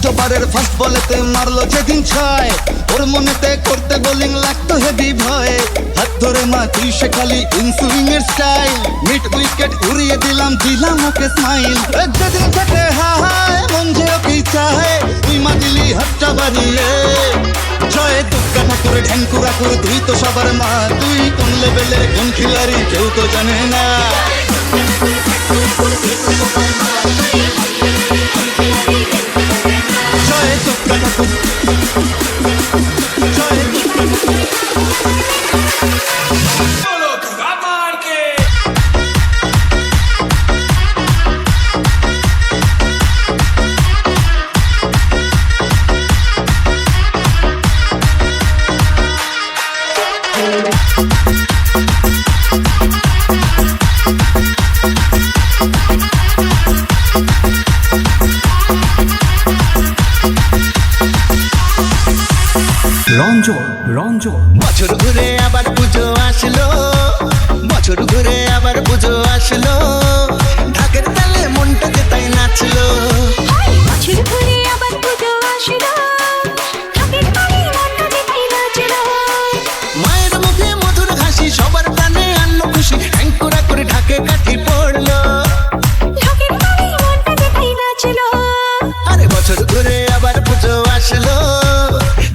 ষষ্ঠ বারের ফার্স্ট বলেতে মারলো যেদিন ছয়, ওর মনেতে করতে বোলিং লাগতো হেভি ভয়। হাত ধরে মা তুই সে খালি ইনসুইং এর স্টাইল, মিড উইকেট উড়িয়ে দিলাম ওকে স্মাইল। যেদিন থেকে হায় মন যে ওকে চায়, তুই মা দিলি হাতটা বাড়িয়ে। জয় দুর্গা ঠাকুর ঢ্যাঙ্কুরা কুর, তুই তো সবার মা, তুই কোন লেভেলের কোন খিলাড়ি কেউ তো জানে না। জয় দুর্গা ঠাকুর, জয় রঞ্জন রঞ্জন। বছর ঘুরে আবার পুজো আসলো, বছর ঘুরে আবার পুজো আসলো, ঢাকের তালে মনটা যে তাই নাচলো। বছর ঘুরে আবার পুজো আসলো, ঢাকের তালে মনটা যে তাই নাচলো। মায়ের মুখে মধুর হাসি, সবার প্রাণে আনলো খুশি, ঢ্যাঙ্কুরা করে ঢাকে কাঠি পড়লো। ঢাকের তালে মনটা যে তাই নাচলো। আরে বছর ঘুরে আবার পুজো আসলো,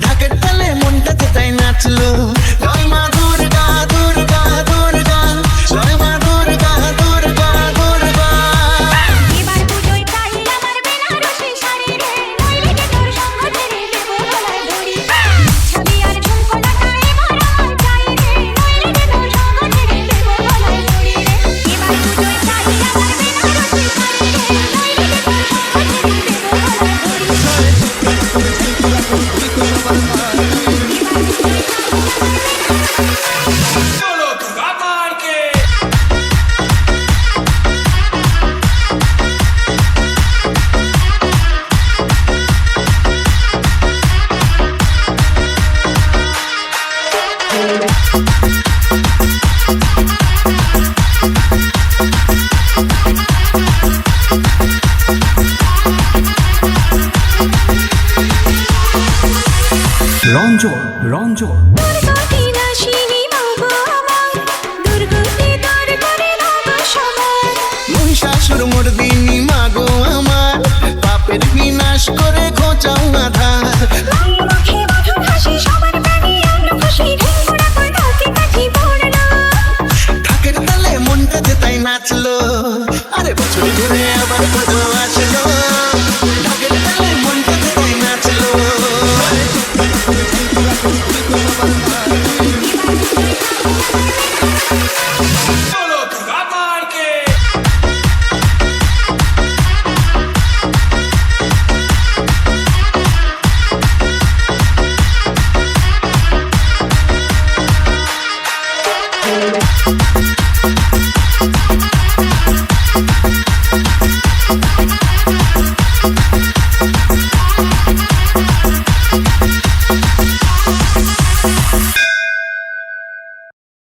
ঢাকের তালে মনটা যে তাই নাচলো। জয় মা দুর্গা দুর্গা দুর্গা, জয় মা দুর্গা দুর্গা দুর্গা। এবার পুজোয় চাই আমার বেনারসি শাড়ি রে, নইলে যে তোর সঙ্গ ছেড়ে দেবো গলায় দড়ি। ছবি আর ঝুমকো নাটায় এবার আমার চাই রে, নইলে যে তোর সঙ্গ ছেড়ে দেবো গলায় দড়ি রে। এবার পুজোয় চাই আমার বেনারসি শাড়ি রে, নইলে যে তোর সঙ্গ ছেড়ে দেবো গলায় দড়ি। রঞ্জন রঞ্জন। দুর্গতি নাশিনী মাগো আমার, দুর্গতি তোর করে লাগো সবার। মহিষাসুর মর্দিনী মাগো আমার, পাপের বিনাশ করে ঘোচাও আধার। মায়ের মুখে মধুর হাসি, সবার প্রাণে আনলো খুশি, ঢেঙ্গুরা করে ঢাকে কাঠি পড়লো। ঢাকের তালে মনটা যে তাই নাচলো। আরে বছর ঘুরে আবার পুজো